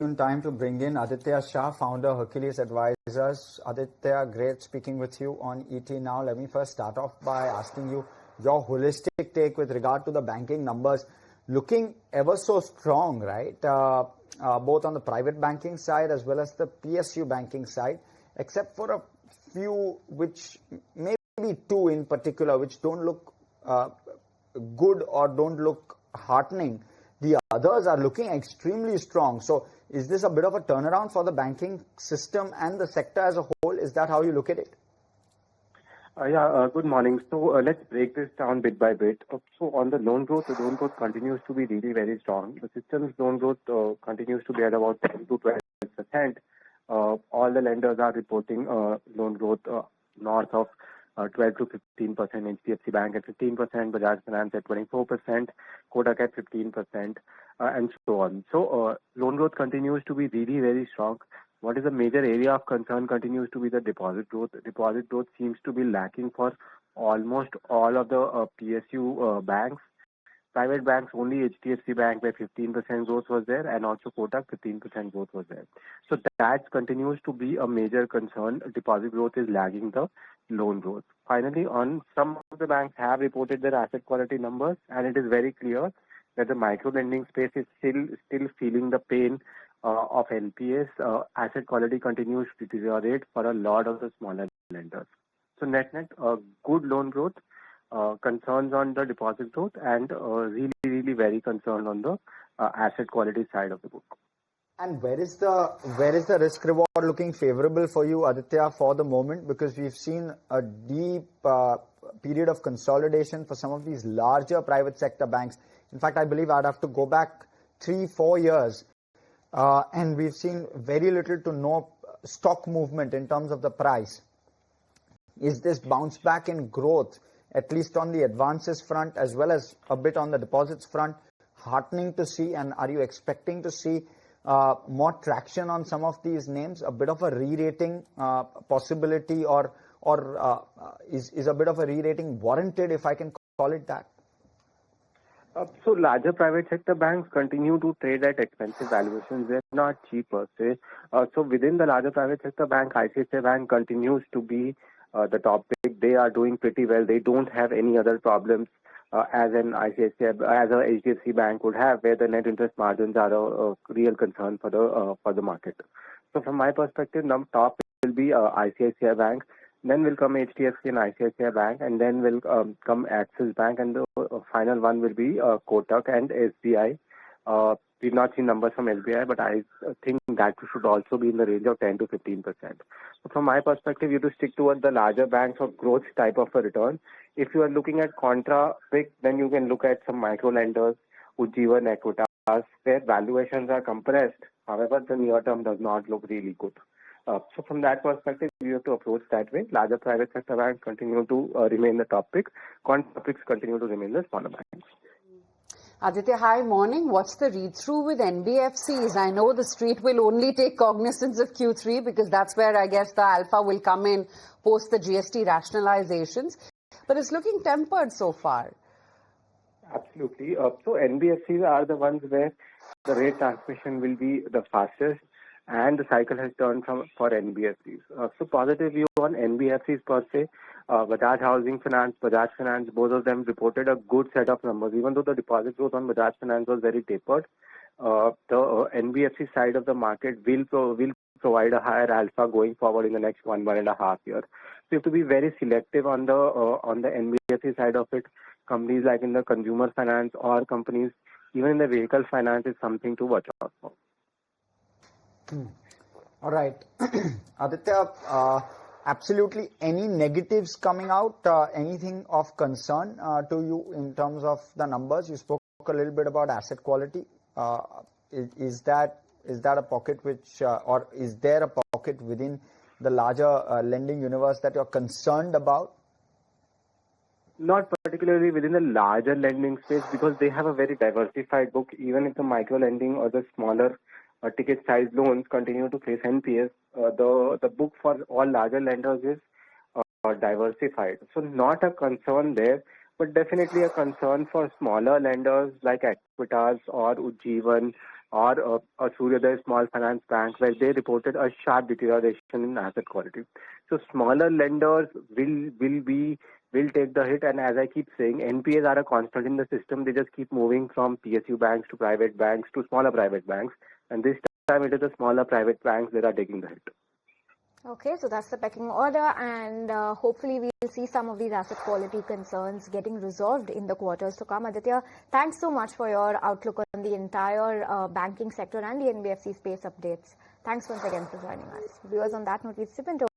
time to bring in Aditya Shah, founder Hercules Advisors. Aditya, great speaking with you on ET Now. Let me first start off by asking you your holistic take with regard to the banking numbers. Looking ever so strong, right? Both on the private banking side as well as the PSU banking side, except for a few, which maybe two in particular, which don't look good or don't look heartening. The others are looking extremely strong. So is this a bit of a turnaround for the banking system and the sector as a whole? Is that how you look at it? Good morning. So let's break this down bit by bit. So on the loan growth continues to be really very strong. The system's loan growth continues to be at about 10 to 12%. All the lenders are reporting loan growth north of 12 to 15%, HDFC Bank at 15%, Bajaj Finance at 24%, Kotak at 15%, and so on. So loan growth continues to be really very strong. What is a major area of concern continues to be the deposit growth. Deposit growth seems to be lacking for almost all of the PSU banks. Private banks, only HDFC Bank where 15% growth was there, and also Kotak 15% growth was there. So that continues to be a major concern. Deposit growth is lagging the loan growth. Finally, on some of the banks have reported their asset quality numbers, and it is very clear that the micro lending space is still feeling the pain of NPAs. Asset quality continues to deteriorate for a lot of the smaller lenders. So net, good loan growth, concerns on the deposit growth, and really very concerned on the asset quality side of the book. And where is the risk reward looking favorable for you, Aditya, for the moment? Because we've seen a deep period of consolidation for some of these larger private sector banks. In fact, I believe I'd have to go back 3-4 years, and we've seen very little to no stock movement in terms of the price. Is this bounce back in growth, at least on the advances front as well as a bit on the deposits front, heartening to see? And are you expecting to see more traction on some of these names, a bit of a re-rating possibility, or is a bit of a re-rating warranted, if I can call it that? So larger private sector banks continue to trade at expensive valuations. They're not cheap per se. So within the larger private sector bank, ICICI Bank continues to be the top pick. They are doing pretty well. They don't have any other problems as an ICICI, as a HDFC Bank would have, where the net interest margins are a real concern for the market. So from my perspective, top will be ICICI Bank, then will come HDFC and ICICI Bank, and then will come Axis Bank, and the final one will be Kotak and SBI. We've not seen numbers from SBI, but I think that should also be in the range of 10 to 15%. So from my perspective, you have to stick towards the larger banks or growth type of a return. If you are looking at contra pick, then you can look at some micro lenders, Ujjivan, Equitas, where valuations are compressed. However, the near term does not look really good. So from that perspective, you have to approach that way. Larger private sector banks continue to remain the top pick. Contra picks continue to remain the smaller banks. Aditya, hi, morning. What's the read-through with NBFCs? I know the street will only take cognizance of Q3 because that's where I guess the alpha will come in post the GST rationalizations. But it's looking tempered so far. Absolutely. So NBFCs are the ones where the rate transmission will be the fastest, and the cycle has turned for NBFCs. So positive view on NBFCs per se. Bajaj Housing Finance, Bajaj Finance, both of them reported a good set of numbers. Even though the deposit growth on Bajaj Finance was very tapered, the NBFC side of the market will provide a higher alpha going forward in the next 1.5 years. So you have to be very selective on the NBFC side of it. Companies like in the consumer finance or companies even in the vehicle finance is something to watch out for. All right. Aditya, absolutely any negatives coming out, anything of concern to you in terms of the numbers? You spoke a little bit about asset quality. Is that a pocket which, or is there a pocket within the larger lending universe that you're concerned about? Not particularly within the larger lending space, because they have a very diversified book. Even if the micro lending or the smaller ticket size loans continue to face NPS, the book for all larger lenders is diversified. So not a concern there, but definitely a concern for smaller lenders like Equitas or Ujjivan or a Suryodaya Small Finance Bank, where they reported a sharp deterioration in asset quality. So smaller lenders will take the hit, and as I keep saying, NPAs are a constant in the system. They just keep moving from PSU banks to private banks to smaller private banks, and this time it is the smaller private banks that are taking the hit. Okay, so that's the pecking order, and hopefully we'll see some of these asset quality concerns getting resolved in the quarters to come. Aditya, thanks so much for your outlook on the entire banking sector and the NBFC space updates. Thanks once again for joining us. Viewers, on that note, we sip into